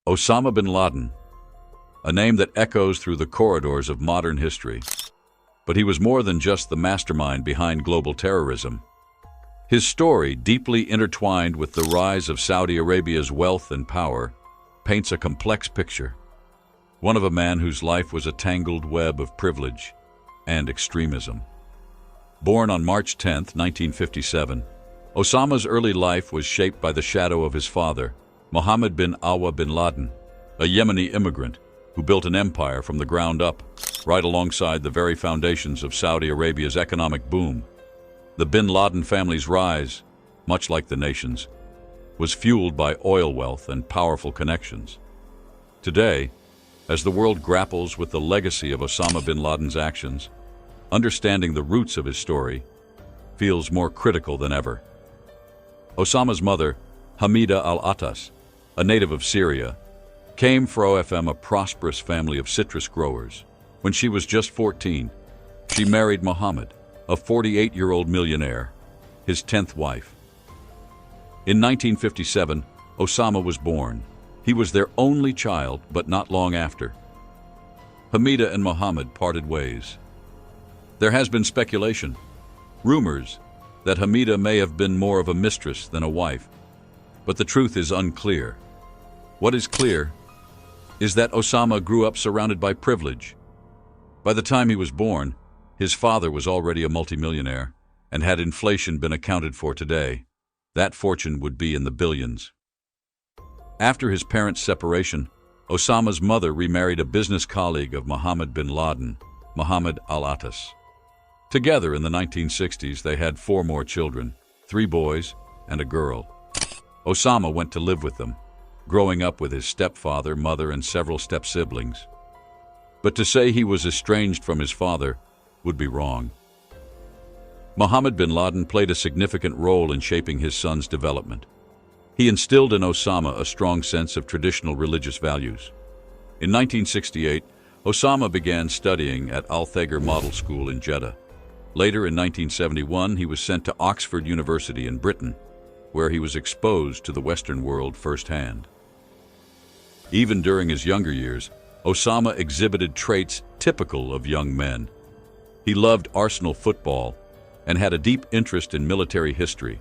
Osama Bin Laden, a name that echoes through the corridors of modern history. But he was more than just the mastermind behind global terrorism. His story, deeply intertwined with the rise of Saudi Arabia's wealth and power, paints a complex picture. One of a man whose life was a tangled web of privilege and extremism. Born on March 10, 1957, Osama's early life was shaped by the shadow of his father, Mohammed bin Laden, a Yemeni immigrant who built an empire from the ground up, right alongside the very foundations of Saudi Arabia's economic boom. The bin Laden family's rise, much like the nation's, was fueled by oil wealth and powerful connections. Today, as the world grapples with the legacy of Osama bin Laden's actions, understanding the roots of his story feels more critical than ever. Osama's mother, Hamida al-Attas, a native of Syria, came from a prosperous family of citrus growers. When she was just 14, she married Mohammed, a 48-year-old millionaire, his 10th wife. In 1957, Osama was born. He was their only child, but not long after. Hamida and Mohammed parted ways. There has been speculation, rumors, that Hamida may have been more of a mistress than a wife, but the truth is unclear. What is clear is that Osama grew up surrounded by privilege. By the time he was born, his father was already a multimillionaire, and had inflation been accounted for today, that fortune would be in the billions. After his parents' separation, Osama's mother remarried a business colleague of Mohammed bin Laden, Mohammed al-Attas. Together in the 1960s, they had 4 more children, 3 boys and a girl. Osama went to live with them, growing up with his stepfather, mother, and several step-siblings. But to say he was estranged from his father would be wrong. Mohammed bin Laden played a significant role in shaping his son's development. He instilled in Osama a strong sense of traditional religious values. In 1968, Osama began studying at Al-Thager Model School in Jeddah. Later, in 1971, he was sent to Oxford University in Britain, where he was exposed to the Western world firsthand. Even during his younger years, Osama exhibited traits typical of young men. He loved Arsenal football and had a deep interest in military history.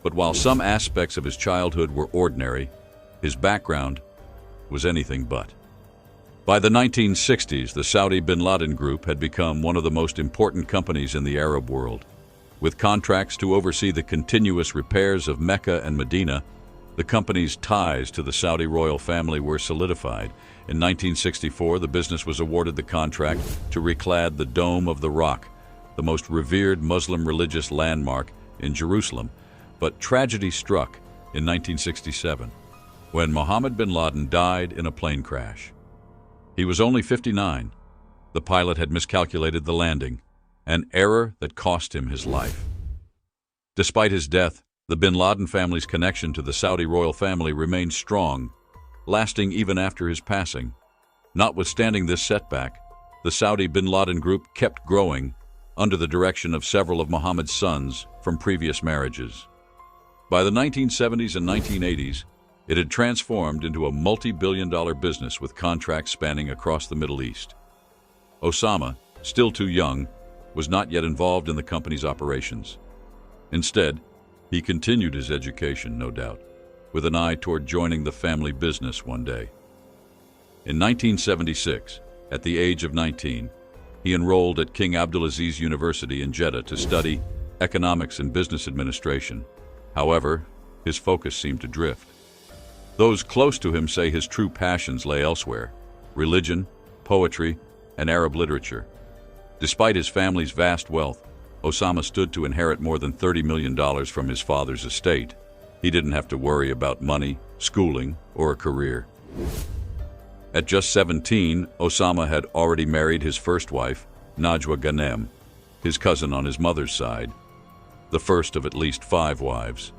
But while some aspects of his childhood were ordinary, his background was anything but. By the 1960s, the Saudi Bin Laden Group had become one of the most important companies in the Arab world. With contracts to oversee the continuous repairs of Mecca and Medina, the company's ties to the Saudi royal family were solidified. In 1964, the business was awarded the contract to reclad the Dome of the Rock, the most revered Muslim religious landmark in Jerusalem. But tragedy struck in 1967, when Mohammed bin Laden died in a plane crash. He was only 59. The pilot had miscalculated the landing, an error that cost him his life. Despite his death, the bin Laden family's connection to the Saudi royal family remained strong, lasting even after his passing. Notwithstanding this setback, the Saudi Bin Laden Group kept growing under the direction of several of Mohammed's sons from previous marriages. By the 1970s and 1980s, it had transformed into a multi-billion-dollar business with contracts spanning across the Middle East. Osama, still too young, was not yet involved in the company's operations. Instead, he continued his education, no doubt, with an eye toward joining the family business one day. In 1976, at the age of 19, he enrolled at King Abdulaziz University in Jeddah to study economics and business administration. However, his focus seemed to drift. Those close to him say his true passions lay elsewhere: religion, poetry, and Arab literature. Despite his family's vast wealth, Osama stood to inherit more than $30 million from his father's estate. He didn't have to worry about money, schooling, or a career. At just 17, Osama had already married his first wife, Najwa Ghanem, his cousin on his mother's side, the first of at least 5 wives.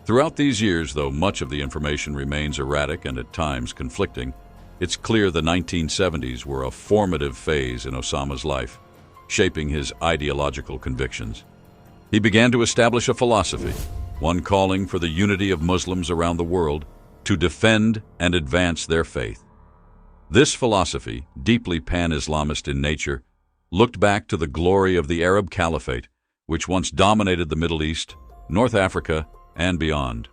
Throughout these years, though much of the information remains erratic and at times conflicting, it's clear the 1970s were a formative phase in Osama's life, shaping his ideological convictions. He began to establish a philosophy, one calling for the unity of Muslims around the world to defend and advance their faith. This philosophy, deeply pan-Islamist in nature, looked back to the glory of the Arab Caliphate, which once dominated the Middle East, North Africa, and beyond.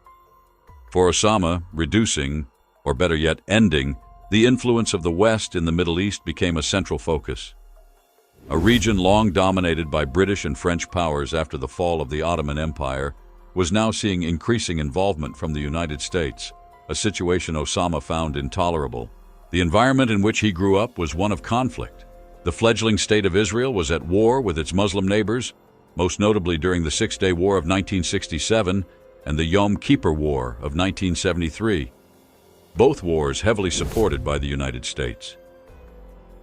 For Osama, reducing, or better yet, ending, the influence of the West in the Middle East became a central focus. A region long dominated by British and French powers after the fall of the Ottoman Empire was now seeing increasing involvement from the United States, a situation Osama found intolerable. The environment in which he grew up was one of conflict. The fledgling state of Israel was at war with its Muslim neighbors, most notably during the Six-Day War of 1967 and the Yom Kippur War of 1973. Both wars heavily supported by the United States.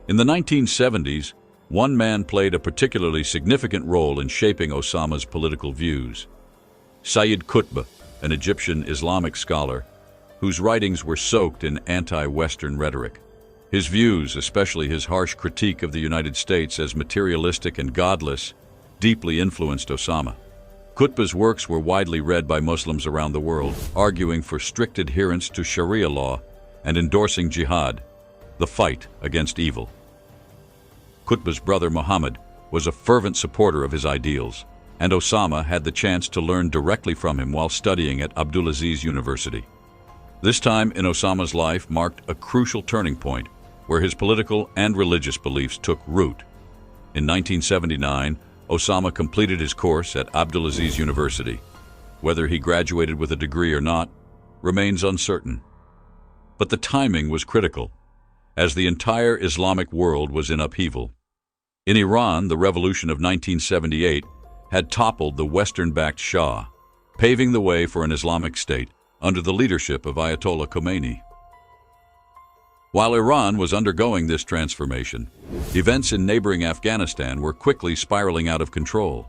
In the 1970s, one man played a particularly significant role in shaping Osama's political views. Sayyid Qutb, an Egyptian Islamic scholar, whose writings were soaked in anti-Western rhetoric. His views, especially his harsh critique of the United States as materialistic and godless, deeply influenced Osama. Qutb's works were widely read by Muslims around the world, arguing for strict adherence to Sharia law and endorsing jihad, the fight against evil. Qutb's brother Muhammad was a fervent supporter of his ideals, and Osama had the chance to learn directly from him while studying at Abdullah University. This time in Osama's life marked a crucial turning point where his political and religious beliefs took root. In 1979, Osama completed his course at Abdullah University. Whether he graduated with a degree or not remains uncertain. But the timing was critical, as the entire Islamic world was in upheaval. In Iran, the revolution of 1978 had toppled the Western-backed Shah, paving the way for an Islamic state under the leadership of Ayatollah Khomeini. While Iran was undergoing this transformation, events in neighboring Afghanistan were quickly spiraling out of control.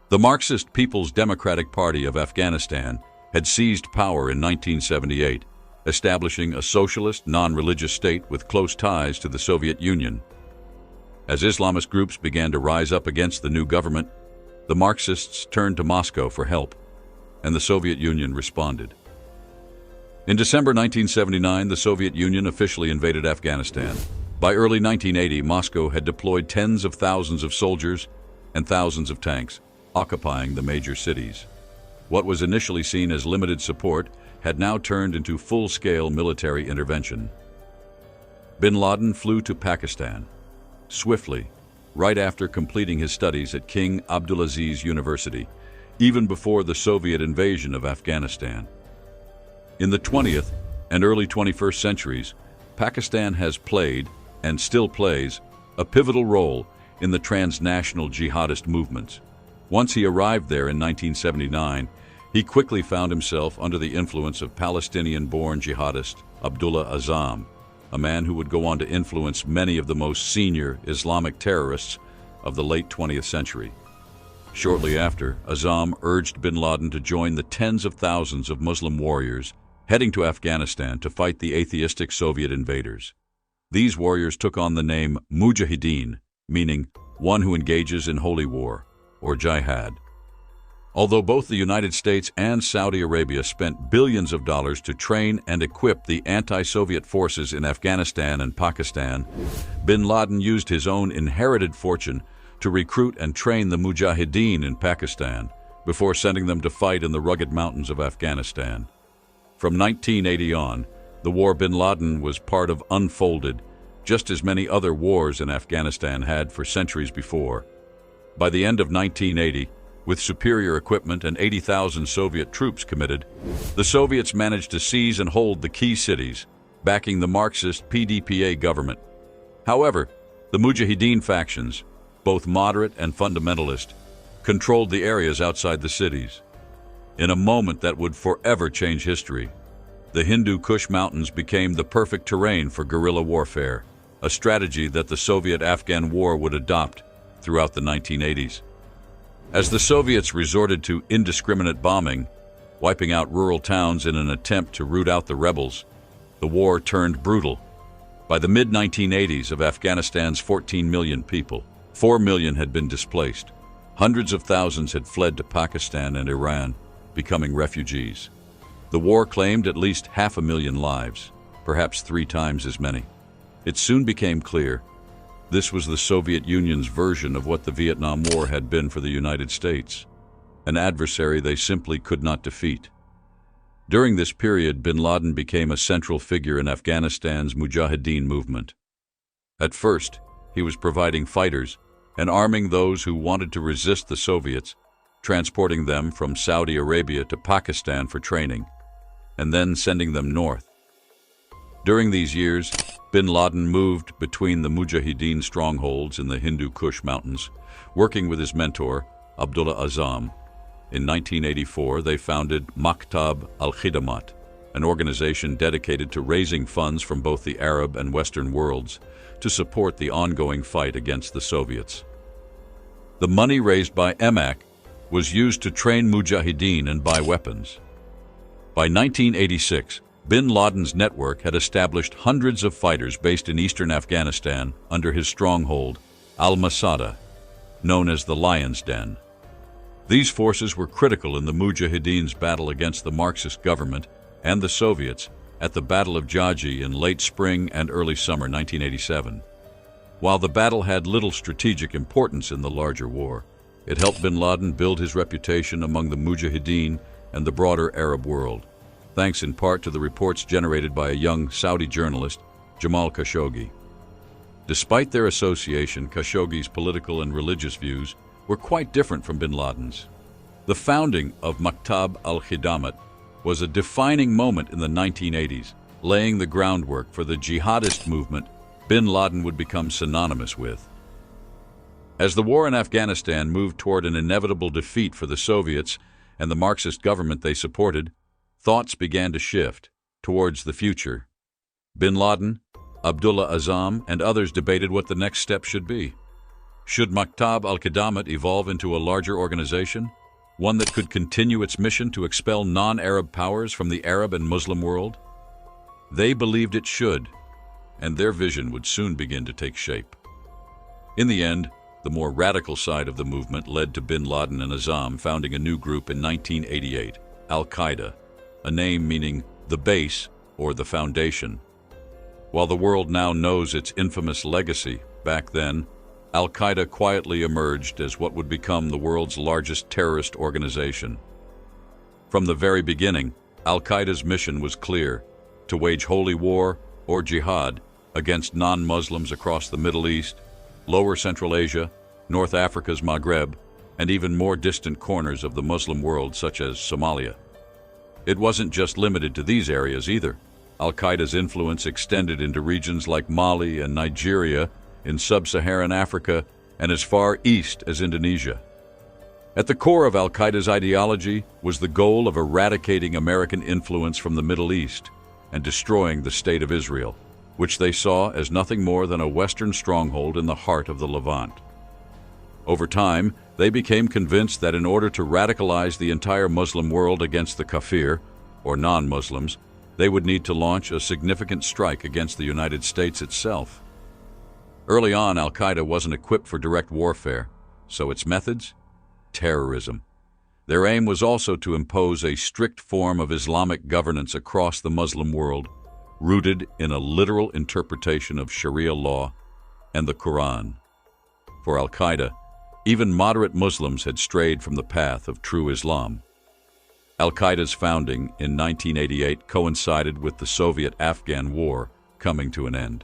The Marxist People's Democratic Party of Afghanistan had seized power in 1978, establishing a socialist, non-religious state with close ties to the Soviet Union. As Islamist groups began to rise up against the new government, the Marxists turned to Moscow for help, and the Soviet Union responded. In December 1979, the Soviet Union officially invaded Afghanistan. By early 1980, Moscow had deployed tens of thousands of soldiers and thousands of tanks, occupying the major cities. What was initially seen as limited support had now turned into full-scale military intervention. Bin Laden flew to Pakistan, swiftly, right after completing his studies at King Abdulaziz University, even before the Soviet invasion of Afghanistan. In the 20th and early 21st centuries, Pakistan has played, and still plays, a pivotal role in the transnational jihadist movements. Once he arrived there in 1979, he quickly found himself under the influence of Palestinian-born jihadist Abdullah Azzam, a man who would go on to influence many of the most senior Islamic terrorists of the late 20th century. Shortly after, Azzam urged bin Laden to join the tens of thousands of Muslim warriors heading to Afghanistan to fight the atheistic Soviet invaders. These warriors took on the name Mujahidin, meaning one who engages in holy war, or jihad. Although both the United States and Saudi Arabia spent billions of dollars to train and equip the anti-Soviet forces in Afghanistan and Pakistan, bin Laden used his own inherited fortune to recruit and train the Mujahideen in Pakistan before sending them to fight in the rugged mountains of Afghanistan. From 1980 on, the war bin Laden was part of unfolded, just as many other wars in Afghanistan had for centuries before. By the end of 1980, with superior equipment and 80,000 Soviet troops committed, the Soviets managed to seize and hold the key cities, backing the Marxist PDPA government. However, the Mujahideen factions, both moderate and fundamentalist, controlled the areas outside the cities. In a moment that would forever change history, the Hindu Kush Mountains became the perfect terrain for guerrilla warfare, a strategy that the Soviet-Afghan War would adopt throughout the 1980s. As the Soviets resorted to indiscriminate bombing, wiping out rural towns in an attempt to root out the rebels, the war turned brutal. By the mid-1980s, of Afghanistan's 14 million people, 4 million had been displaced. Hundreds of thousands had fled to Pakistan and Iran, becoming refugees. The war claimed at least 500,000 lives, perhaps 3 times as many. It soon became clear this was the Soviet Union's version of what the Vietnam War had been for the United States, an adversary they simply could not defeat. During this period, Bin Laden became a central figure in Afghanistan's Mujahidin movement. At first, he was providing fighters and arming those who wanted to resist the Soviets, transporting them from Saudi Arabia to Pakistan for training, and then sending them north. During these years, Bin Laden moved between the Mujahideen strongholds in the Hindu Kush Mountains, working with his mentor, Abdullah Azzam. In 1984, they founded Creation of Al-Qaeda, an organization dedicated to raising funds from both the Arab and Western worlds to support the ongoing fight against the Soviets. The money raised by MAC was used to train Mujahideen and buy weapons. By 1986, Bin Laden's network had established hundreds of fighters based in eastern Afghanistan under his stronghold, Al-Masada, known as the Lion's Den. These forces were critical in the Mujahideen's battle against the Marxist government and the Soviets at the Battle of Jaji in late spring and early summer 1987. While the battle had little strategic importance in the larger war, it helped Bin Laden build his reputation among the Mujahideen and the broader Arab world, thanks in part to the reports generated by a young Saudi journalist, Jamal Khashoggi. Despite their association, Khashoggi's political and religious views were quite different from Bin Laden's. The founding of Creation of Al-Qaeda was a defining moment in the 1980s, laying the groundwork for the jihadist movement Bin Laden would become synonymous with. As the war in Afghanistan moved toward an inevitable defeat for the Soviets and the Marxist government they supported, thoughts began to shift towards the future. Bin Laden, Abdullah Azzam, and others debated what the next step should be. Should Creation of Al-Qaeda evolve into a larger organization, one that could continue its mission to expel non-Arab powers from the Arab and Muslim world? They believed it should, and their vision would soon begin to take shape. In the end, the more radical side of the movement led to Bin Laden and Azzam founding a new group in 1988, Al-Qaeda, a name meaning the base or the foundation. While the world now knows its infamous legacy, back then, Al-Qaeda quietly emerged as what would become the world's largest terrorist organization. From the very beginning, Al-Qaeda's mission was clear: to wage holy war, or jihad, against non-Muslims across the Middle East, Lower Central Asia, North Africa's Maghreb, and even more distant corners of the Muslim world such as Somalia. It wasn't just limited to these areas either. Al-Qaeda's influence extended into regions like Mali and Nigeria, in sub-Saharan Africa, and as far east as Indonesia. At the core of Al-Qaeda's ideology was the goal of eradicating American influence from the Middle East and destroying the State of Israel, which they saw as nothing more than a Western stronghold in the heart of the Levant. Over time, they became convinced that in order to radicalize the entire Muslim world against the kafir, or non-Muslims, they would need to launch a significant strike against the United States itself. Early on, Al-Qaeda wasn't equipped for direct warfare, so its methods? Terrorism. Their aim was also to impose a strict form of Islamic governance across the Muslim world, rooted in a literal interpretation of Sharia law and the Quran. For Al-Qaeda, even moderate Muslims had strayed from the path of true Islam. Al-Qaeda's founding in 1988 coincided with the Soviet-Afghan War coming to an end.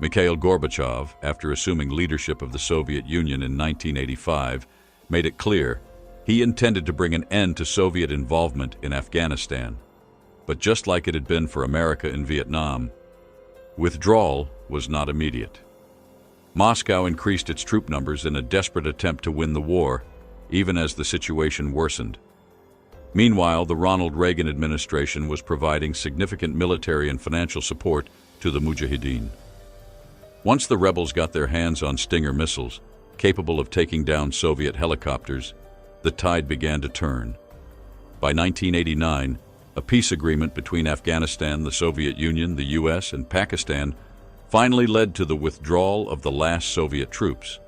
Mikhail Gorbachev, after assuming leadership of the Soviet Union in 1985, made it clear he intended to bring an end to Soviet involvement in Afghanistan. But just like it had been for America in Vietnam, withdrawal was not immediate. Moscow increased its troop numbers in a desperate attempt to win the war, even as the situation worsened. Meanwhile, the Ronald Reagan administration was providing significant military and financial support to the Mujahideen. Once the rebels got their hands on Stinger missiles, capable of taking down Soviet helicopters, the tide began to turn. By 1989, a peace agreement between Afghanistan, the Soviet Union, the US, and Pakistan finally led to the withdrawal of the last Soviet troops.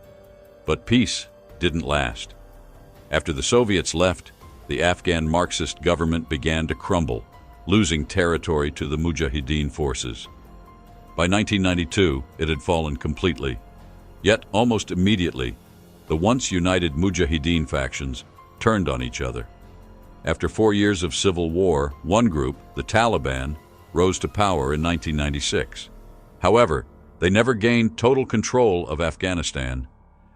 But peace didn't last. After the Soviets left, the Afghan Marxist government began to crumble, losing territory to the Mujahidin forces. By 1992, it had fallen completely. Yet, almost immediately, the once united Mujahideen factions turned on each other. After 4 years of civil war, one group, the Taliban, rose to power in 1996. However, they never gained total control of Afghanistan,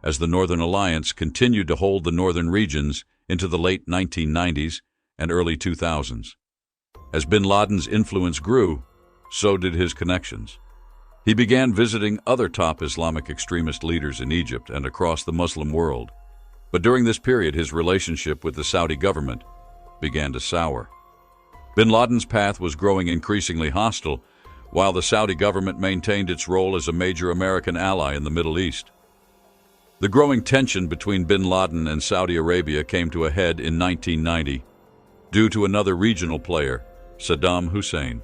as the Northern Alliance continued to hold the northern regions into the late 1990s and early 2000s. As bin Laden's influence grew, so did his connections. He began visiting other top Islamic extremist leaders in Egypt and across the Muslim world. But during this period, his relationship with the Saudi government began to sour. Bin Laden's path was growing increasingly hostile, while the Saudi government maintained its role as a major American ally in the Middle East. The growing tension between bin Laden and Saudi Arabia came to a head in 1990 due to another regional player, Saddam Hussein.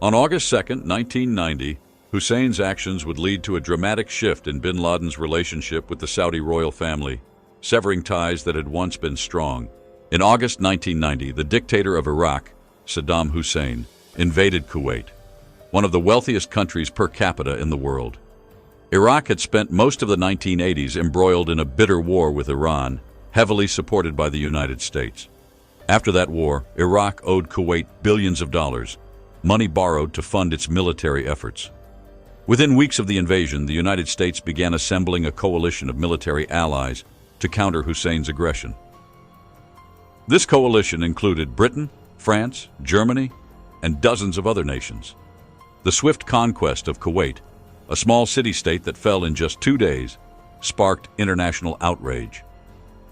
On August 2, 1990, Hussein's actions would lead to a dramatic shift in bin Laden's relationship with the Saudi royal family, severing ties that had once been strong. In August 1990, the dictator of Iraq, Saddam Hussein, invaded Kuwait, one of the wealthiest countries per capita in the world. Iraq had spent most of the 1980s embroiled in a bitter war with Iran, heavily supported by the United States. After that war, Iraq owed Kuwait billions of dollars, money borrowed to fund its military efforts. Within weeks of the invasion, the United States began assembling a coalition of military allies to counter Hussein's aggression. This coalition included Britain, France, Germany, and dozens of other nations. The swift conquest of Kuwait, a small city-state that fell in just 2 days, sparked international outrage.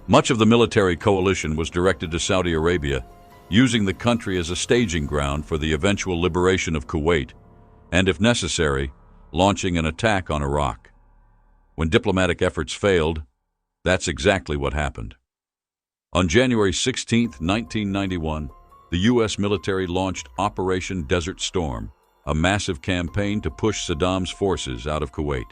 Much of the military coalition was directed to Saudi Arabia, using the country as a staging ground for the eventual liberation of Kuwait, and if necessary, launching an attack on Iraq. When diplomatic efforts failed, that's exactly what happened. On January 16, 1991, the U.S. military launched Operation Desert Storm, a massive campaign to push Saddam's forces out of Kuwait.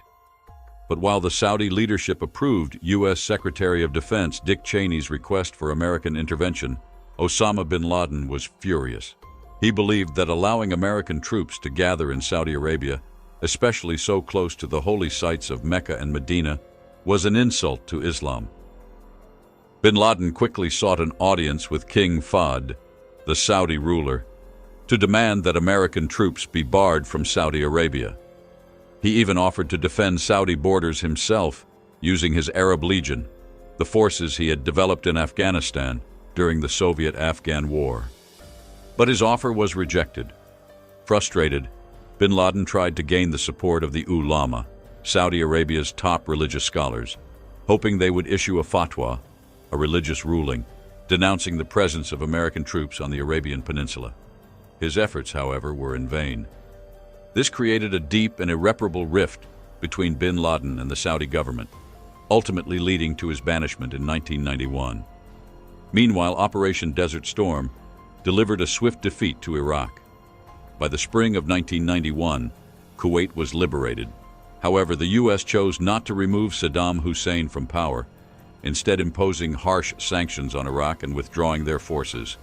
But while the Saudi leadership approved U.S. Secretary of Defense Dick Cheney's request for American intervention, Osama bin Laden was furious. He believed that allowing American troops to gather in Saudi Arabia, especially so close to the holy sites of Mecca and Medina, was an insult to Islam. Bin Laden quickly sought an audience with King Fahd, the Saudi ruler, to demand that American troops be barred from Saudi Arabia. He even offered to defend Saudi borders himself, using his Arab Legion, the forces he had developed in Afghanistan during the Soviet-Afghan War. But his offer was rejected. Frustrated, bin Laden tried to gain the support of the ulama, Saudi Arabia's top religious scholars, hoping they would issue a fatwa, a religious ruling, denouncing the presence of American troops on the Arabian Peninsula. His efforts, however, were in vain. This created a deep and irreparable rift between bin Laden and the Saudi government, ultimately leading to his banishment in 1991. Meanwhile, Operation Desert Storm delivered a swift defeat to Iraq. By the spring of 1991, Kuwait was liberated. However, the U.S. chose not to remove Saddam Hussein from power, instead imposing harsh sanctions on Iraq and withdrawing their forces.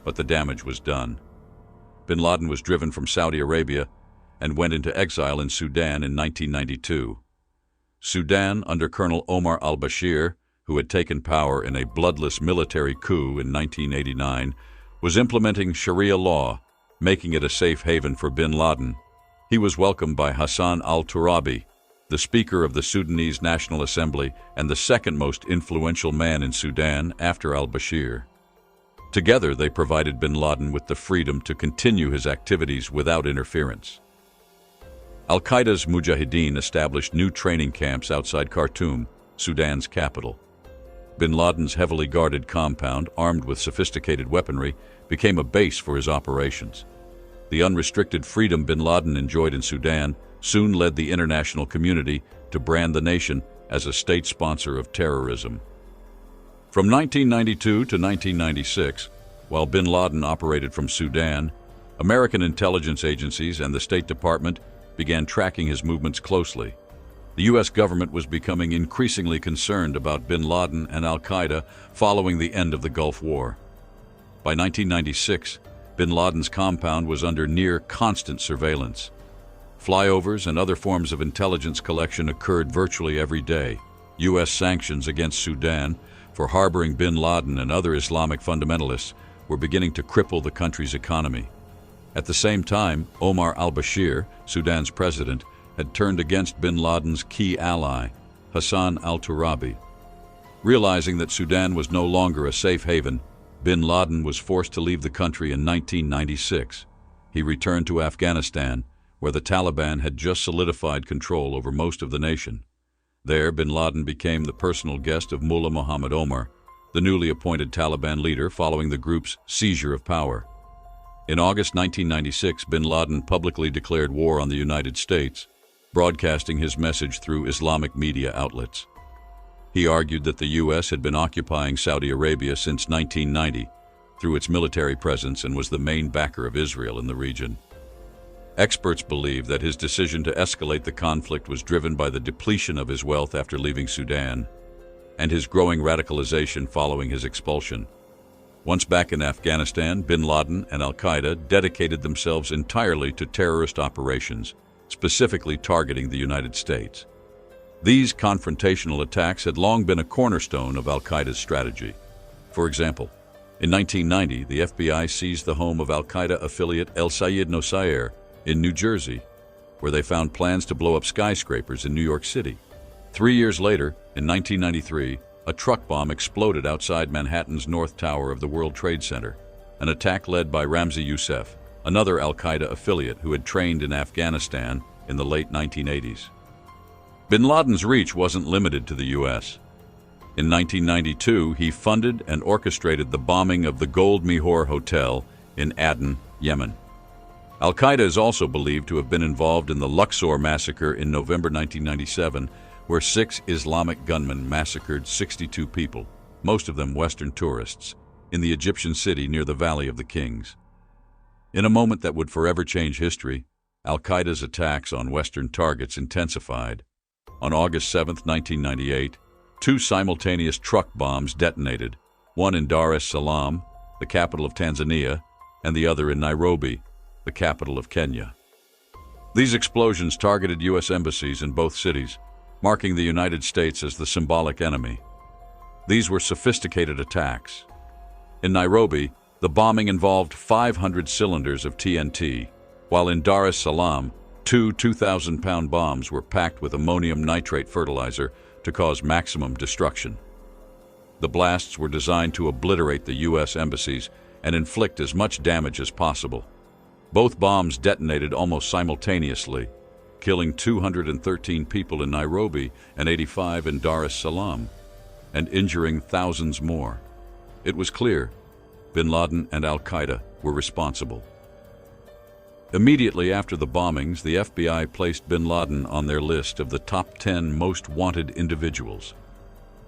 But the damage was done. Bin Laden was driven from Saudi Arabia and went into exile in Sudan in 1992. Sudan, under Colonel Omar al-Bashir, who had taken power in a bloodless military coup in 1989, was implementing Sharia law, making it a safe haven for bin Laden. He was welcomed by Hassan al-Turabi, the Speaker of the Sudanese National Assembly and the second most influential man in Sudan after al-Bashir. Together, they provided bin Laden with the freedom to continue his activities without interference. Al-Qaeda's Mujahideen established new training camps outside Khartoum, Sudan's capital. Bin Laden's heavily guarded compound, armed with sophisticated weaponry, became a base for his operations. The unrestricted freedom bin Laden enjoyed in Sudan soon led the international community to brand the nation as a state sponsor of terrorism. From 1992 to 1996, while bin Laden operated from Sudan, American intelligence agencies and the State Department began tracking his movements closely. The U.S. government was becoming increasingly concerned about bin Laden and al-Qaeda following the end of the Gulf War. By 1996, Bin Laden's compound was under near constant surveillance. Flyovers and other forms of intelligence collection occurred virtually every day. U.S. sanctions against Sudan for harboring Bin Laden and other Islamic fundamentalists were beginning to cripple the country's economy. At the same time, Omar al-Bashir, Sudan's president, had turned against Bin Laden's key ally, Hassan al-Turabi. Realizing that Sudan was no longer a safe haven, Bin Laden was forced to leave the country in 1996. He returned to Afghanistan, where the Taliban had just solidified control over most of the nation. There, Bin Laden became the personal guest of Mullah Muhammad Omar, the newly appointed Taliban leader following the group's seizure of power. In August 1996, Bin Laden publicly declared war on the United States, broadcasting his message through Islamic media outlets. He argued that the U.S. had been occupying Saudi Arabia since 1990 through its military presence and was the main backer of Israel in the region. Experts believe that his decision to escalate the conflict was driven by the depletion of his wealth after leaving Sudan and his growing radicalization following his expulsion. Once back in Afghanistan, Bin Laden and Al-Qaeda dedicated themselves entirely to terrorist operations, specifically targeting the United States. These confrontational attacks had long been a cornerstone of Al-Qaeda's strategy. For example, in 1990, the FBI seized the home of Al-Qaeda affiliate El Sayed Nosair in New Jersey, where they found plans to blow up skyscrapers in New York City. 3 years later, in 1993, a truck bomb exploded outside Manhattan's North Tower of the World Trade Center, an attack led by Ramzi Youssef, another Al-Qaeda affiliate who had trained in Afghanistan in the late 1980s. Bin Laden's reach wasn't limited to the U.S. In 1992, he funded and orchestrated the bombing of the Gold Mihor Hotel in Aden, Yemen. Al-Qaeda is also believed to have been involved in the Luxor massacre in November 1997, where 6 Islamic gunmen massacred 62 people, most of them Western tourists, in the Egyptian city near the Valley of the Kings. In a moment that would forever change history, Al-Qaeda's attacks on Western targets intensified. On August 7, 1998, 2 simultaneous truck bombs detonated, one in Dar es Salaam, the capital of Tanzania, and the other in Nairobi, the capital of Kenya. These explosions targeted U.S. embassies in both cities, marking the United States as the symbolic enemy. These were sophisticated attacks. In Nairobi, the bombing involved 500 cylinders of TNT, while in Dar es Salaam, 2 2,000-pound bombs were packed with ammonium nitrate fertilizer to cause maximum destruction. The blasts were designed to obliterate the U.S. embassies and inflict as much damage as possible. Both bombs detonated almost simultaneously, killing 213 people in Nairobi and 85 in Dar es Salaam, and injuring thousands more. It was clear Bin Laden and Al-Qaeda were responsible. Immediately after the bombings, the FBI placed Bin Laden on their list of the top 10 most wanted individuals.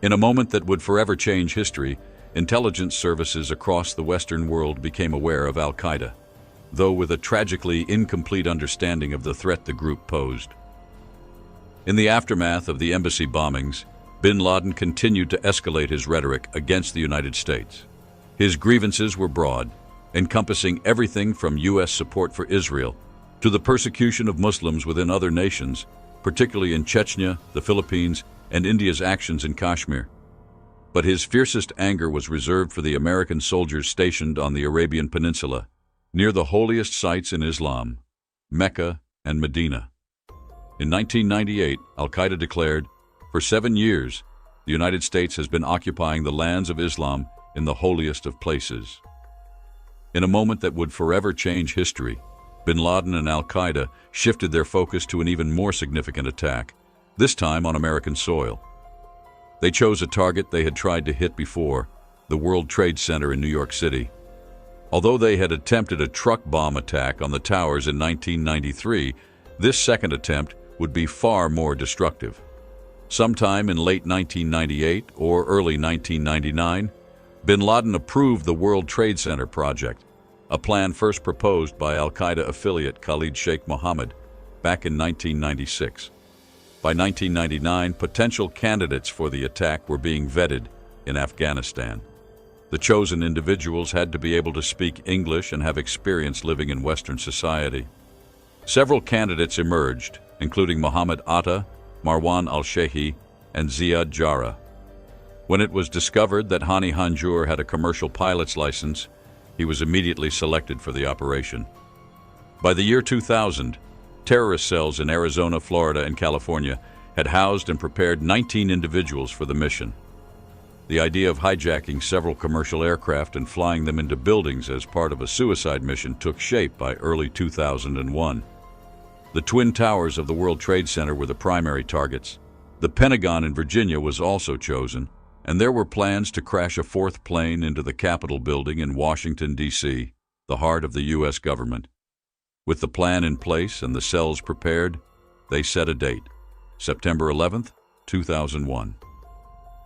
In a moment that would forever change history, intelligence services across the Western world became aware of Al-Qaeda, though with a tragically incomplete understanding of the threat the group posed. In the aftermath of the embassy bombings, Bin Laden continued to escalate his rhetoric against the United States. His grievances were broad, encompassing everything from U.S. support for Israel to the persecution of Muslims within other nations, particularly in Chechnya, the Philippines, and India's actions in Kashmir. But his fiercest anger was reserved for the American soldiers stationed on the Arabian Peninsula, near the holiest sites in Islam, Mecca and Medina. In 1998, Al-Qaeda declared, "For 7 years, the United States has been occupying the lands of Islam in the holiest of places." In a moment that would forever change history, Bin Laden and Al-Qaeda shifted their focus to an even more significant attack, this time on American soil. They chose a target they had tried to hit before, the World Trade Center in New York City. Although they had attempted a truck bomb attack on the towers in 1993, this second attempt would be far more destructive. Sometime in late 1998 or early 1999, Bin Laden approved the World Trade Center project, a plan first proposed by Al-Qaeda affiliate Khalid Sheikh Mohammed back in 1996. By 1999, potential candidates for the attack were being vetted in Afghanistan. The chosen individuals had to be able to speak English and have experience living in Western society. Several candidates emerged, including Muhammad Atta, Marwan al-Shehi, and Ziad Jarrah. When it was discovered that Hani Hanjour had a commercial pilot's license, he was immediately selected for the operation. By the year 2000, terrorist cells in Arizona, Florida, and California had housed and prepared 19 individuals for the mission. The idea of hijacking several commercial aircraft and flying them into buildings as part of a suicide mission took shape by early 2001. The Twin Towers of the World Trade Center were the primary targets. The Pentagon in Virginia was also chosen, and there were plans to crash a fourth plane into the Capitol building in Washington, D.C., the heart of the U.S. government. With the plan in place and the cells prepared, they set a date, September 11, 2001.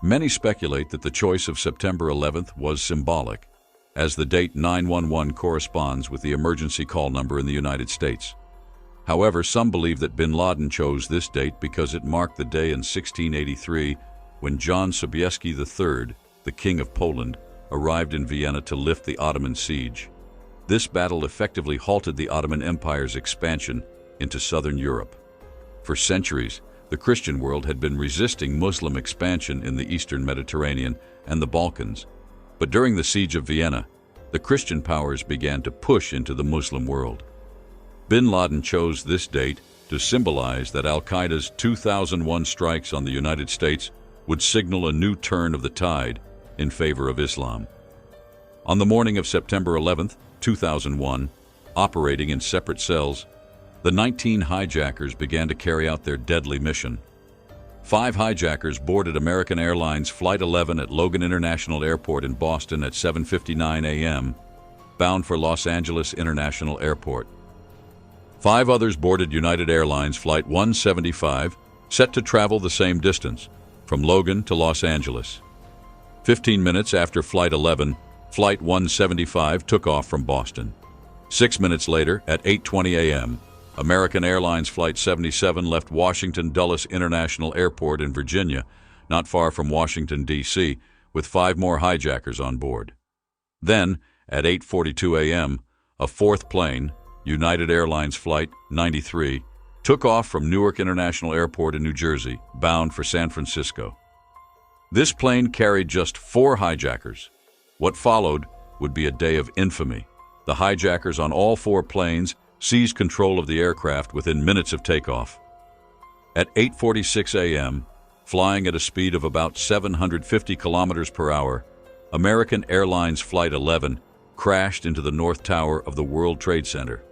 Many speculate that the choice of September 11th was symbolic, as the date 911 corresponds with the emergency call number in the United States. However, some believe that Bin Laden chose this date because it marked the day in 1683 when John Sobieski III, the King of Poland, arrived in Vienna to lift the Ottoman siege. This battle effectively halted the Ottoman Empire's expansion into southern Europe. For centuries, the Christian world had been resisting Muslim expansion in the eastern Mediterranean and the Balkans, but during the siege of Vienna, the Christian powers began to push into the Muslim world. Bin Laden chose this date to symbolize that Al-Qaeda's 2001 strikes on the United States would signal a new turn of the tide in favor of Islam. On the morning of September 11, 2001, operating in separate cells, the 19 hijackers began to carry out their deadly mission. 5 hijackers boarded American Airlines Flight 11 at Logan International Airport in Boston at 7:59 a.m., bound for Los Angeles International Airport. 5 others boarded United Airlines Flight 175, set to travel the same distance, from Logan to Los Angeles. 15 minutes after Flight 11, Flight 175 took off from Boston. 6 minutes later, at 8:20 a.m., American Airlines Flight 77 left Washington Dulles International Airport in Virginia, not far from Washington, D.C., with 5 more hijackers on board. Then, at 8:42 a.m., a fourth plane, United Airlines Flight 93, took off from Newark International Airport in New Jersey, bound for San Francisco. This plane carried just 4 hijackers. What followed would be a day of infamy. The hijackers on all 4 planes seized control of the aircraft within minutes of takeoff. At 8:46 a.m., flying at a speed of about 750 kilometers per hour, American Airlines Flight 11 crashed into the North Tower of the World Trade Center.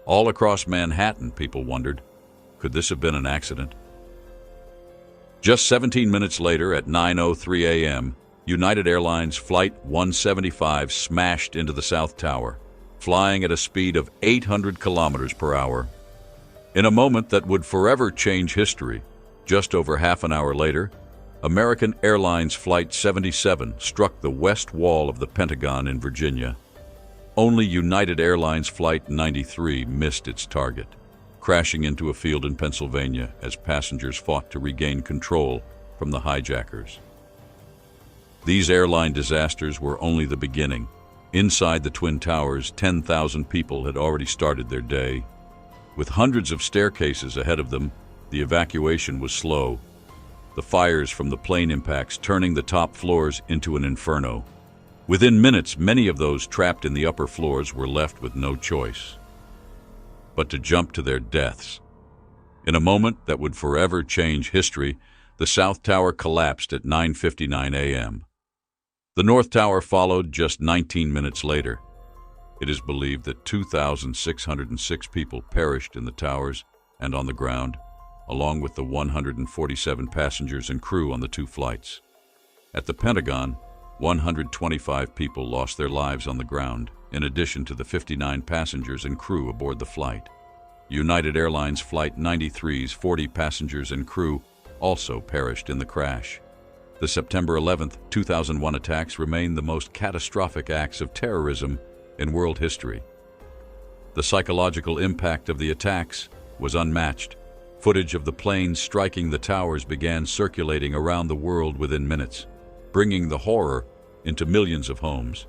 All across Manhattan, people wondered, could this have been an accident? Just 17 minutes later, at 9:03 a.m., United Airlines Flight 175 smashed into the South Tower, flying at a speed of 800 kilometers per hour. In a moment that would forever change history, just over half an hour later, American Airlines Flight 77 struck the west wall of the Pentagon in Virginia. Only United Airlines Flight 93 missed its target, crashing into a field in Pennsylvania as passengers fought to regain control from the hijackers. These airline disasters were only the beginning. Inside the Twin Towers, 10,000 people had already started their day. With hundreds of staircases ahead of them, the evacuation was slow, the fires from the plane impacts turning the top floors into an inferno. Within minutes, many of those trapped in the upper floors were left with no choice but to jump to their deaths. In a moment that would forever change history, the South Tower collapsed at 9:59 a.m. The North Tower followed just 19 minutes later. It is believed that 2,606 people perished in the towers and on the ground, along with the 147 passengers and crew on the 2 flights. At the Pentagon, 125 people lost their lives on the ground, in addition to the 59 passengers and crew aboard the flight. United Airlines Flight 93's 40 passengers and crew also perished in the crash. The September 11, 2001 attacks remain the most catastrophic acts of terrorism in world history. The psychological impact of the attacks was unmatched. Footage of the planes striking the towers began circulating around the world within minutes, bringing the horror into millions of homes.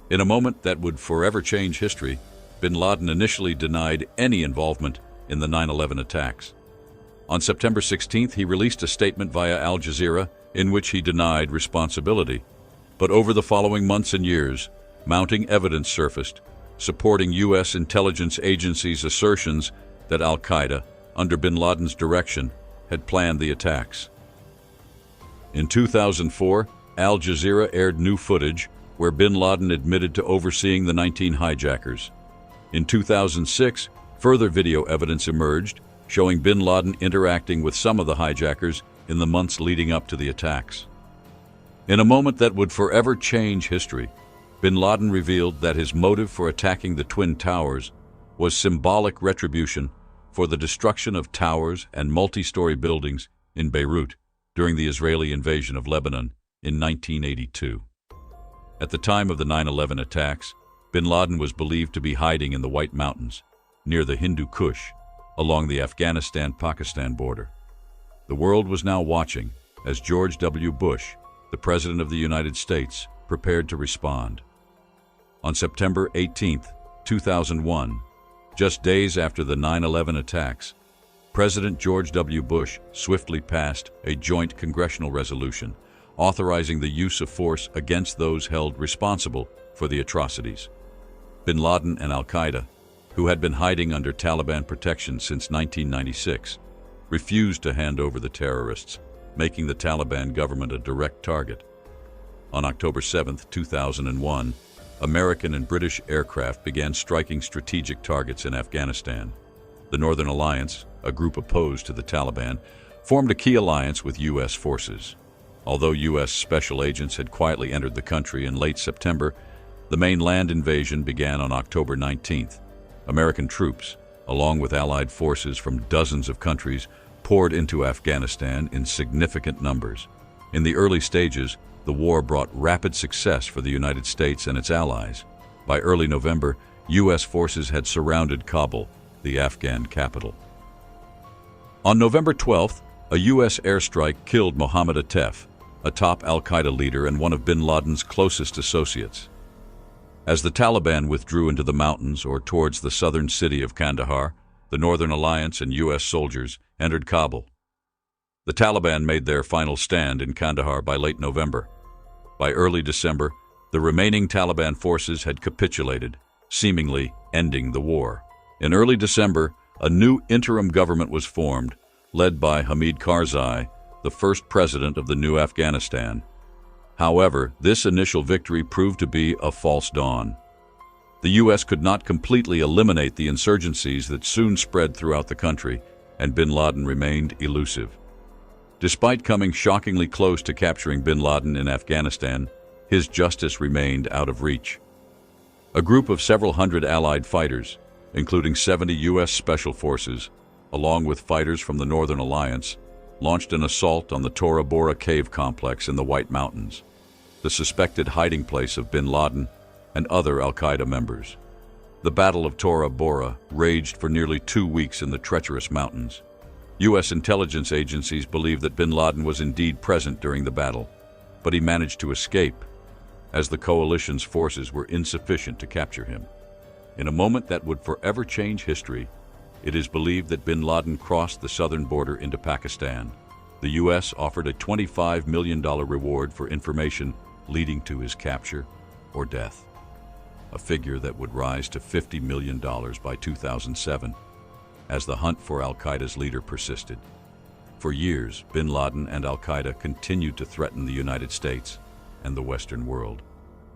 In a moment that would forever change history, Bin Laden initially denied any involvement in the 9/11 attacks. On September 16th, he released a statement via Al Jazeera in which he denied responsibility. But over the following months and years, mounting evidence surfaced, supporting U.S. intelligence agencies' assertions that Al-Qaeda, under Bin Laden's direction, had planned the attacks. In 2004, Al Jazeera aired new footage where Bin Laden admitted to overseeing the 19 hijackers. In 2006, further video evidence emerged, showing Bin Laden interacting with some of the hijackers in the months leading up to the attacks. In a moment that would forever change history, Bin Laden revealed that his motive for attacking the Twin Towers was symbolic retribution for the destruction of towers and multi-story buildings in Beirut during the Israeli invasion of Lebanon in 1982. At the time of the 9/11 attacks, Bin Laden was believed to be hiding in the White Mountains, near the Hindu Kush, along the Afghanistan-Pakistan border. The world was now watching as George W. Bush, the President of the United States, prepared to respond. On September 18, 2001, just days after the 9/11 attacks, President George W. Bush swiftly passed a joint congressional resolution authorizing the use of force against those held responsible for the atrocities. Bin Laden and Al-Qaeda, who had been hiding under Taliban protection since 1996, refused to hand over the terrorists, making the Taliban government a direct target. On October 7, 2001, American and British aircraft began striking strategic targets in Afghanistan. The Northern Alliance, a group opposed to the Taliban, formed a key alliance with U.S. forces. Although U.S. special agents had quietly entered the country in late September, the main land invasion began on October 19th. American troops, along with allied forces from dozens of countries, poured into Afghanistan in significant numbers. In the early stages, the war brought rapid success for the United States and its allies. By early November, U.S. forces had surrounded Kabul, the Afghan capital. On November 12th, a U.S. airstrike killed Mohammed Atef, a top Al-Qaeda leader and one of Bin Laden's closest associates. As the Taliban withdrew into the mountains or towards the southern city of Kandahar, the Northern Alliance and U.S. soldiers entered Kabul. The Taliban made their final stand in Kandahar by late November. By early December, the remaining Taliban forces had capitulated, seemingly ending the war. In early December, a new interim government was formed, led by Hamid Karzai, the first president of the new Afghanistan. However, this initial victory proved to be a false dawn. The U.S. could not completely eliminate the insurgencies that soon spread throughout the country, and Bin Laden remained elusive. Despite coming shockingly close to capturing Bin Laden in Afghanistan, his justice remained out of reach. A group of several hundred Allied fighters, including 70 U.S. Special Forces, along with fighters from the Northern Alliance, launched an assault on the Tora Bora cave complex in the White Mountains, the suspected hiding place of Bin Laden and other Al-Qaeda members. The Battle of Tora Bora raged for nearly 2 weeks in the treacherous mountains. U.S. intelligence agencies believe that Bin Laden was indeed present during the battle, but he managed to escape, as the coalition's forces were insufficient to capture him. In a moment that would forever change history, it is believed that Bin Laden crossed the southern border into Pakistan. The U.S. offered a $25 million reward for information leading to his capture or death, a figure that would rise to $50 million by 2007, as the hunt for Al-Qaeda's leader persisted. For years, Bin Laden and Al-Qaeda continued to threaten the United States and the Western world.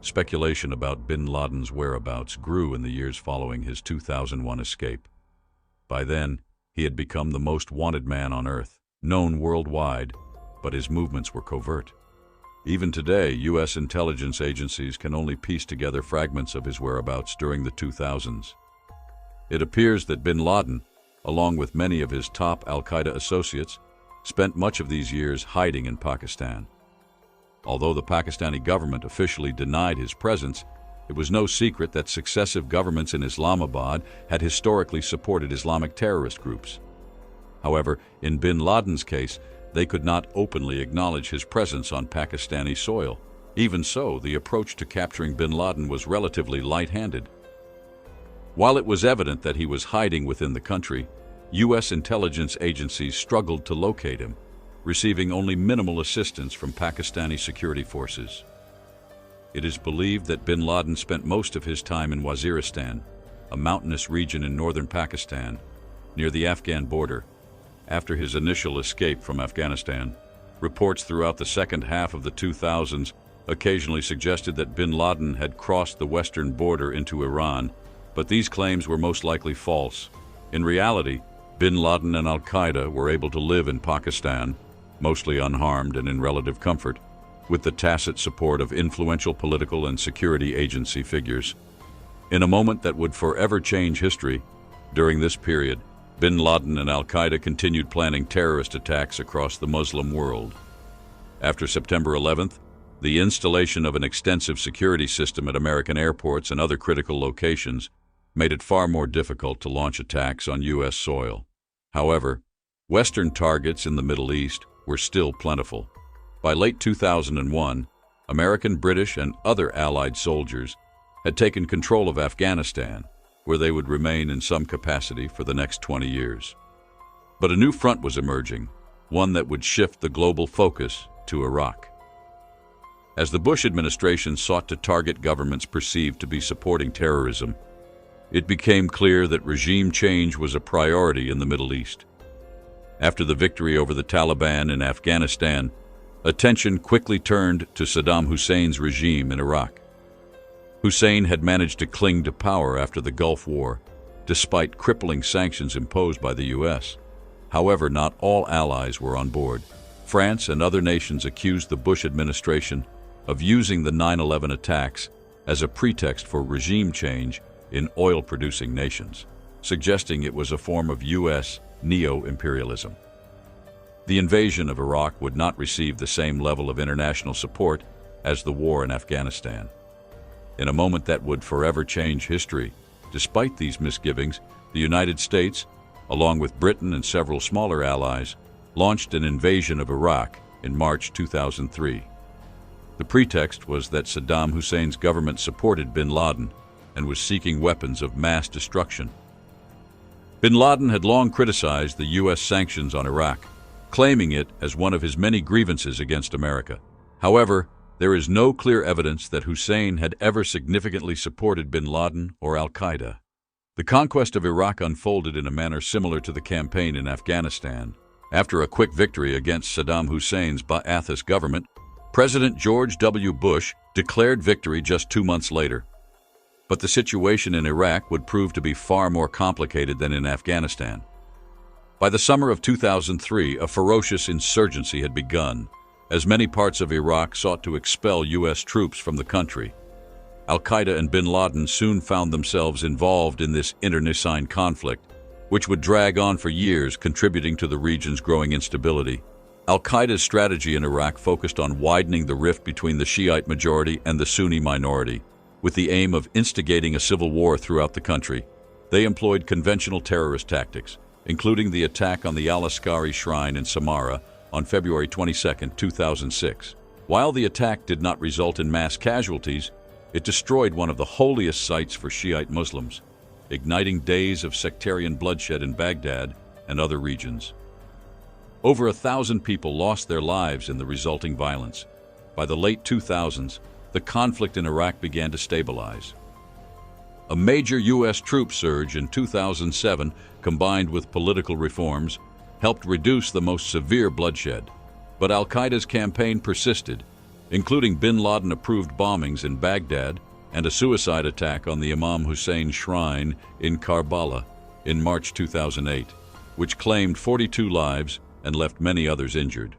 Speculation about Bin Laden's whereabouts grew in the years following his 2001 escape. By then, he had become the most wanted man on Earth, known worldwide, but his movements were covert. Even today, U.S. intelligence agencies can only piece together fragments of his whereabouts during the 2000s. It appears that Bin Laden, along with many of his top Al-Qaeda associates, spent much of these years hiding in Pakistan. Although the Pakistani government officially denied his presence, it was no secret that successive governments in Islamabad had historically supported Islamic terrorist groups. However, in Bin Laden's case, they could not openly acknowledge his presence on Pakistani soil, Even so, the approach to capturing bin Laden was relatively light-handed. While it was evident that he was hiding within the country, U.S. intelligence agencies struggled to locate him, receiving only minimal assistance from Pakistani security forces. It is believed that bin Laden spent most of his time in Waziristan, a mountainous region in northern Pakistan, near the Afghan border. After his initial escape from Afghanistan, reports throughout the second half of the 2000s occasionally suggested that bin Laden had crossed the western border into Iran, but these claims were most likely false. In reality, bin Laden and Al-Qaeda were able to live in Pakistan, mostly unharmed and in relative comfort, with the tacit support of influential political and security agency figures. In a moment that would forever change history, during this period, bin Laden and Al-Qaeda continued planning terrorist attacks across the Muslim world. After September 11th, the installation of an extensive security system at American airports and other critical locations made it far more difficult to launch attacks on U.S. soil. However, Western targets in the Middle East were still plentiful. By late 2001, American, British, and other Allied soldiers had taken control of Afghanistan, where they would remain in some capacity for the next 20 years. But a new front was emerging, one that would shift the global focus to Iraq. As the Bush administration sought to target governments perceived to be supporting terrorism, it became clear that regime change was a priority in the Middle East. After the victory over the Taliban in Afghanistan, attention quickly turned to Saddam Hussein's regime in Iraq. Hussein had managed to cling to power after the Gulf War, despite crippling sanctions imposed by the U.S. However, not all allies were on board. France and other nations accused the Bush administration of using the 9/11 attacks as a pretext for regime change in oil-producing nations, suggesting it was a form of U.S. neo-imperialism. The invasion of Iraq would not receive the same level of international support as the war in Afghanistan. In a moment that would forever change history, despite these misgivings, the United States, along with Britain and several smaller allies, launched an invasion of Iraq in March 2003. The pretext was that Saddam Hussein's government supported bin Laden and was seeking weapons of mass destruction. Bin Laden had long criticized the U.S. sanctions on Iraq, claiming it as one of his many grievances against America. However, there is no clear evidence that Hussein had ever significantly supported bin Laden or Al-Qaeda. The conquest of Iraq unfolded in a manner similar to the campaign in Afghanistan. After a quick victory against Saddam Hussein's Ba'athist government, President George W. Bush declared victory just 2 months later. But the situation in Iraq would prove to be far more complicated than in Afghanistan. By the summer of 2003, a ferocious insurgency had begun, as many parts of Iraq sought to expel U.S. troops from the country. Al-Qaeda and bin Laden soon found themselves involved in this internecine conflict, which would drag on for years, contributing to the region's growing instability. Al-Qaeda's strategy in Iraq focused on widening the rift between the Shiite majority and the Sunni minority, with the aim of instigating a civil war throughout the country. They employed conventional terrorist tactics, including the attack on the Al-Askari shrine in Samarra on February 22, 2006. While the attack did not result in mass casualties, it destroyed one of the holiest sites for Shiite Muslims, igniting days of sectarian bloodshed in Baghdad and other regions. Over 1,000 people lost their lives in the resulting violence. By the late 2000s, the conflict in Iraq began to stabilize. A major U.S. troop surge in 2007, combined with political reforms, helped reduce the most severe bloodshed. But Al-Qaeda's campaign persisted, including bin Laden-approved bombings in Baghdad and a suicide attack on the Imam Hussein shrine in Karbala in March 2008, which claimed 42 lives and left many others injured.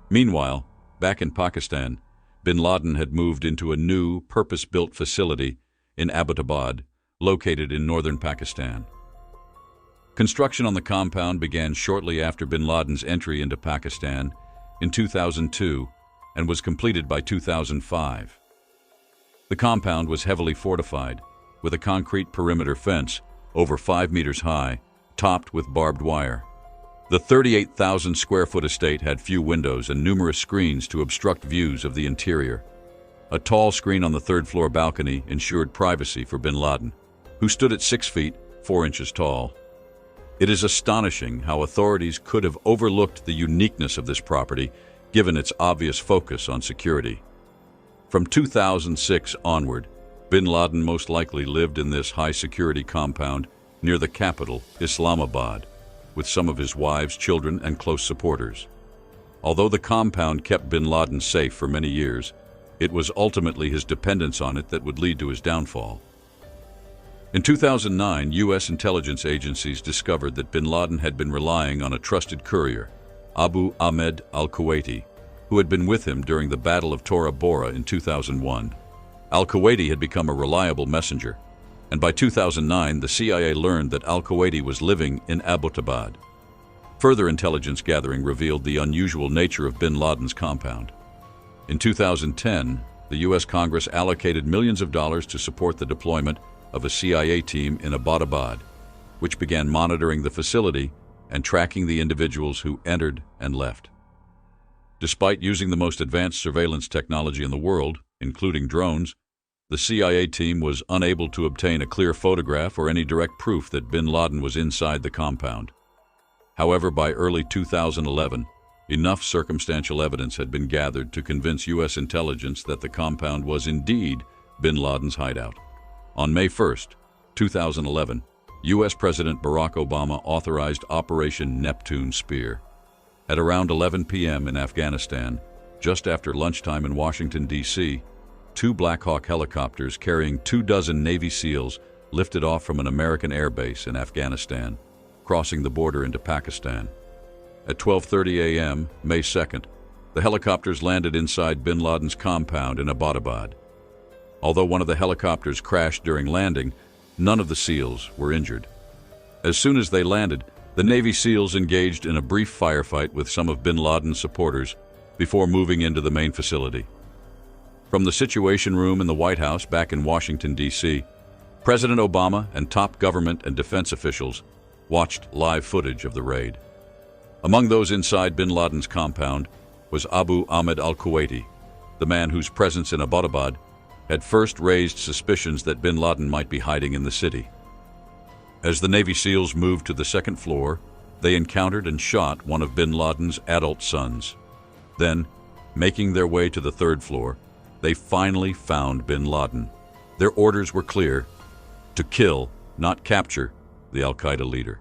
Meanwhile, back in Pakistan, bin Laden had moved into a new, purpose-built facility in Abbottabad, located in northern Pakistan. Construction on the compound began shortly after bin Laden's entry into Pakistan in 2002 and was completed by 2005. The compound was heavily fortified, with a concrete perimeter fence over 5 meters high, topped with barbed wire. The 38,000 square foot estate had few windows and numerous screens to obstruct views of the interior. A tall screen on the third-floor balcony ensured privacy for bin Laden, who stood at 6 feet, 4 inches tall. It is astonishing how authorities could have overlooked the uniqueness of this property, given its obvious focus on security. From 2006 onward, bin Laden most likely lived in this high-security compound near the capital, Islamabad, with some of his wives, children, and close supporters. Although the compound kept bin Laden safe for many years, it was ultimately his dependence on it that would lead to his downfall. In 2009, U.S. intelligence agencies discovered that bin Laden had been relying on a trusted courier, Abu Ahmed al-Kuwaiti, who had been with him during the Battle of Tora Bora in 2001. Al-Kuwaiti had become a reliable messenger, and by 2009, the CIA learned that al-Kuwaiti was living in Abbottabad. Further intelligence gathering revealed the unusual nature of bin Laden's compound. In 2010, the U.S. Congress allocated millions of dollars to support the deployment of a CIA team in Abbottabad, which began monitoring the facility and tracking the individuals who entered and left. Despite using the most advanced surveillance technology in the world, including drones, the CIA team was unable to obtain a clear photograph or any direct proof that bin Laden was inside the compound. However, by early 2011, enough circumstantial evidence had been gathered to convince U.S. intelligence that the compound was indeed bin Laden's hideout. On May 1, 2011, U.S. President Barack Obama authorized Operation Neptune Spear. At around 11 p.m. in Afghanistan, just after lunchtime in Washington, D.C., 2 Black Hawk helicopters carrying 24 Navy SEALs lifted off from an American air base in Afghanistan, crossing the border into Pakistan. At 12:30 a.m., May 2nd, the helicopters landed inside bin Laden's compound in Abbottabad. Although one of the helicopters crashed during landing, none of the SEALs were injured. As soon as they landed, the Navy SEALs engaged in a brief firefight with some of bin Laden's supporters before moving into the main facility. From the Situation Room in the White House back in Washington, D.C., President Obama and top government and defense officials watched live footage of the raid. Among those inside bin Laden's compound was Abu Ahmed al-Kuwaiti, the man whose presence in Abbottabad had first raised suspicions that bin Laden might be hiding in the city. As the Navy SEALs moved to the second floor, they encountered and shot one of bin Laden's adult sons. Then, making their way to the third floor, they finally found bin Laden. Their orders were clear: to kill, not capture, the Al-Qaeda leader.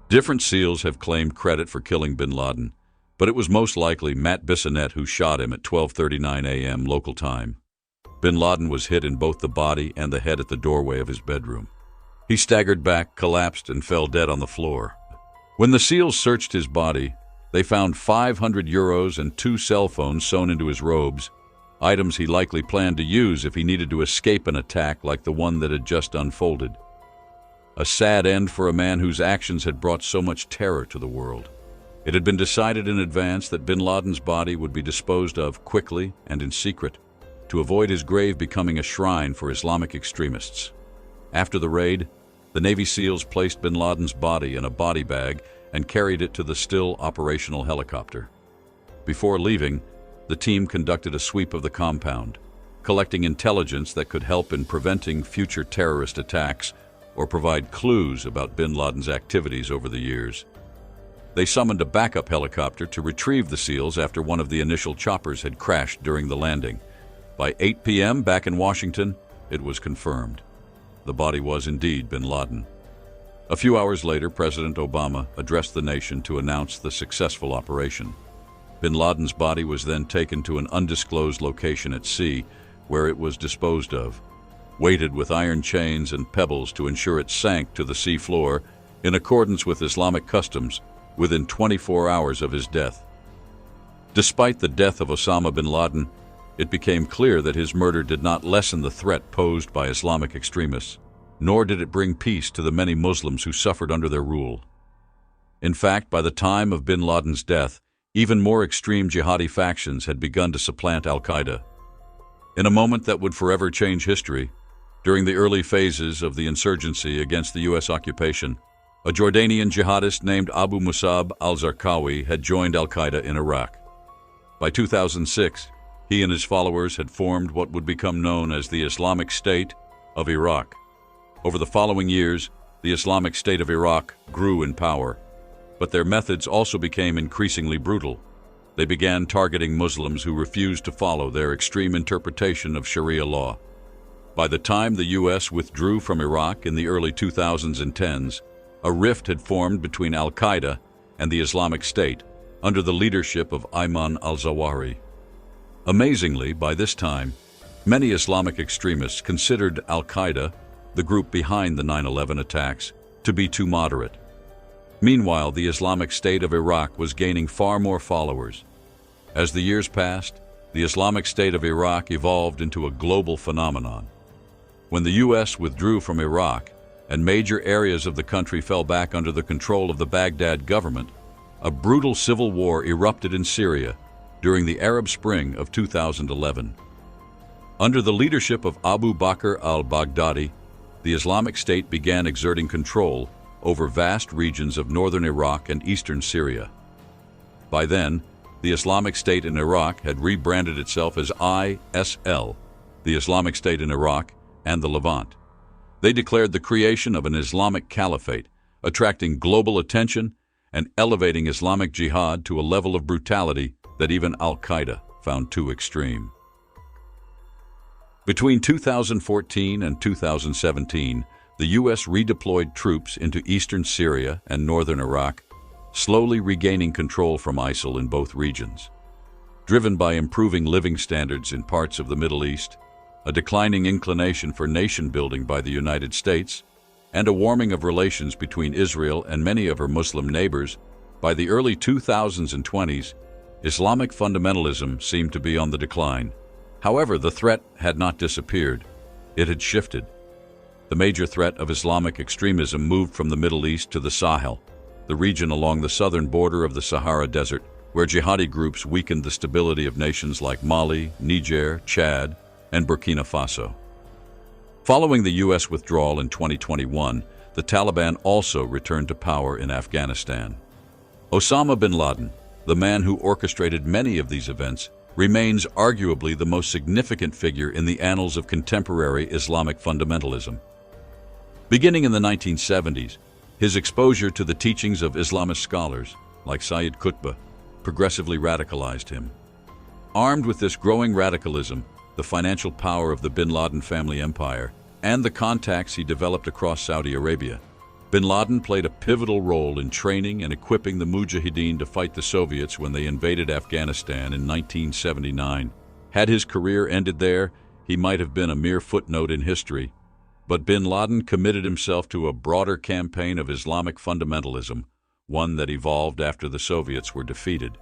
Different SEALs have claimed credit for killing bin Laden, but it was most likely Matt Bissonnette who shot him at 12:39 a.m. local time. Bin Laden was hit in both the body and the head at the doorway of his bedroom. He staggered back, collapsed, and fell dead on the floor. When the SEALs searched his body, they found 500 euros and 2 cell phones sewn into his robes, items he likely planned to use if he needed to escape an attack like the one that had just unfolded. A sad end for a man whose actions had brought so much terror to the world. It had been decided in advance that bin Laden's body would be disposed of quickly and in secret, to avoid his grave becoming a shrine for Islamic extremists. After the raid, the Navy SEALs placed bin Laden's body in a body bag and carried it to the still operational helicopter. Before leaving, the team conducted a sweep of the compound, collecting intelligence that could help in preventing future terrorist attacks or provide clues about bin Laden's activities over the years. They summoned a backup helicopter to retrieve the SEALs after one of the initial choppers had crashed during the landing. By 8 p.m. back in Washington, it was confirmed. The body was indeed bin Laden. A few hours later, President Obama addressed the nation to announce the successful operation. Bin Laden's body was then taken to an undisclosed location at sea, where it was disposed of, weighted with iron chains and pebbles to ensure it sank to the sea floor in accordance with Islamic customs within 24 hours of his death. Despite the death of Osama bin Laden, it became clear that his murder did not lessen the threat posed by Islamic extremists, nor did it bring peace to the many Muslims who suffered under their rule. In fact, by the time of bin Laden's death, even more extreme jihadi factions had begun to supplant Al-Qaeda. In a moment that would forever change history, during the early phases of the insurgency against the U.S. occupation, A Jordanian jihadist named Abu Musab al-Zarqawi had joined Al-Qaeda in Iraq. By 2006, he and his followers had formed what would become known as the Islamic State of Iraq. Over the following years, the Islamic State of Iraq grew in power, but their methods also became increasingly brutal. They began targeting Muslims who refused to follow their extreme interpretation of Sharia law. By the time the U.S. withdrew from Iraq in the early 2010s, a rift had formed between Al-Qaeda and the Islamic State under the leadership of Ayman al-Zawahiri. Amazingly, by this time, many Islamic extremists considered Al-Qaeda, the group behind the 9/11 attacks, to be too moderate. Meanwhile, the Islamic State of Iraq was gaining far more followers. As the years passed, the Islamic State of Iraq evolved into a global phenomenon. When the U.S. withdrew from Iraq and major areas of the country fell back under the control of the Baghdad government, a brutal civil war erupted in Syria during the Arab Spring of 2011. Under the leadership of Abu Bakr al-Baghdadi, the Islamic State began exerting control over vast regions of northern Iraq and eastern Syria. By then, the Islamic State in Iraq had rebranded itself as ISL, the Islamic State in Iraq and the Levant. They declared the creation of an Islamic caliphate, attracting global attention and elevating Islamic jihad to a level of brutality that even Al-Qaeda found too extreme. Between 2014 and 2017, the U.S. redeployed troops into eastern Syria and northern Iraq, slowly regaining control from ISIL in both regions. Driven by improving living standards in parts of the Middle East, a declining inclination for nation-building by the United States, and a warming of relations between Israel and many of her Muslim neighbors, by the early 2000s and 20s, Islamic fundamentalism seemed to be on the decline. However, the threat had not disappeared. It had shifted. The major threat of Islamic extremism moved from the Middle East to the Sahel, the region along the southern border of the Sahara Desert, where jihadi groups weakened the stability of nations like Mali, Niger, Chad, and Burkina Faso. Following the U.S. withdrawal in 2021, the Taliban also returned to power in Afghanistan. Osama Bin Laden, the man who orchestrated many of these events, remains arguably the most significant figure in the annals of contemporary Islamic fundamentalism. Beginning in the 1970s, his exposure to the teachings of Islamist scholars, like Sayyid Qutb, progressively radicalized him. Armed with this growing radicalism, the financial power of the Bin Laden family empire, and the contacts he developed across Saudi Arabia, Bin Laden played a pivotal role in training and equipping the Mujahidin to fight the Soviets when they invaded Afghanistan in 1979. Had his career ended there, he might have been a mere footnote in history. But Bin Laden committed himself to a broader campaign of Islamic fundamentalism, one that evolved after the Soviets were defeated.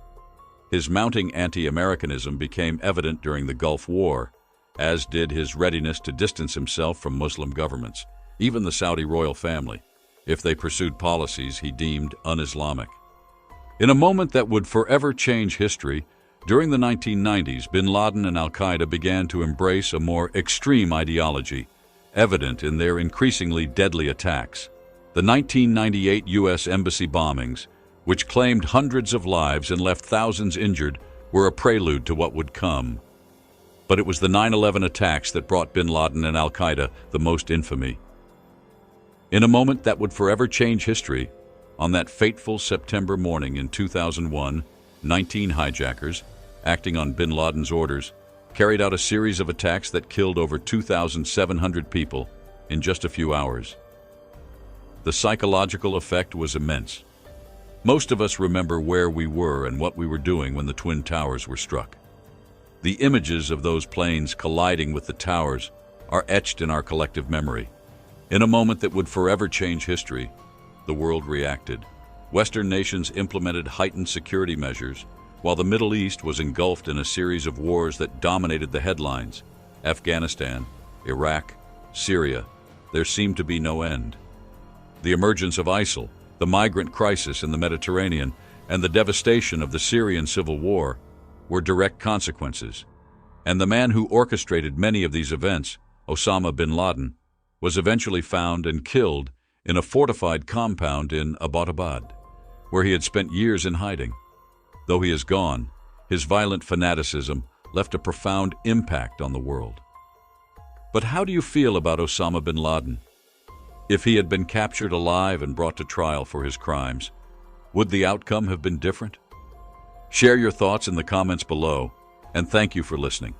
His mounting anti-Americanism became evident during the Gulf War, as did his readiness to distance himself from Muslim governments, even the Saudi royal family, if they pursued policies he deemed un-Islamic. In a moment that would forever change history, during the 1990s, Bin Laden and Al-Qaeda began to embrace a more extreme ideology, evident in their increasingly deadly attacks. The 1998 U.S. Embassy bombings, which claimed hundreds of lives and left thousands injured, were a prelude to what would come. But it was the 9/11 attacks that brought Bin Laden and Al-Qaeda the most infamy. In a moment that would forever change history, on that fateful September morning in 2001, 19 hijackers, acting on Bin Laden's orders, carried out a series of attacks that killed over 2,700 people in just a few hours. The psychological effect was immense. Most of us remember where we were and what we were doing when the Twin Towers were struck. The images of those planes colliding with the towers are etched in our collective memory. In a moment that would forever change history, the world reacted. Western nations implemented heightened security measures, while the Middle East was engulfed in a series of wars that dominated the headlines. Afghanistan, Iraq, Syria, there seemed to be no end. The emergence of ISIL, the migrant crisis in the Mediterranean, and the devastation of the Syrian civil war were direct consequences. And the man who orchestrated many of these events, Osama bin Laden, was eventually found and killed in a fortified compound in Abbottabad, where he had spent years in hiding. Though he is gone, his violent fanaticism left a profound impact on the world. But how do you feel about Osama bin Laden? If he had been captured alive and brought to trial for his crimes, would the outcome have been different? Share your thoughts in the comments below, and thank you for listening.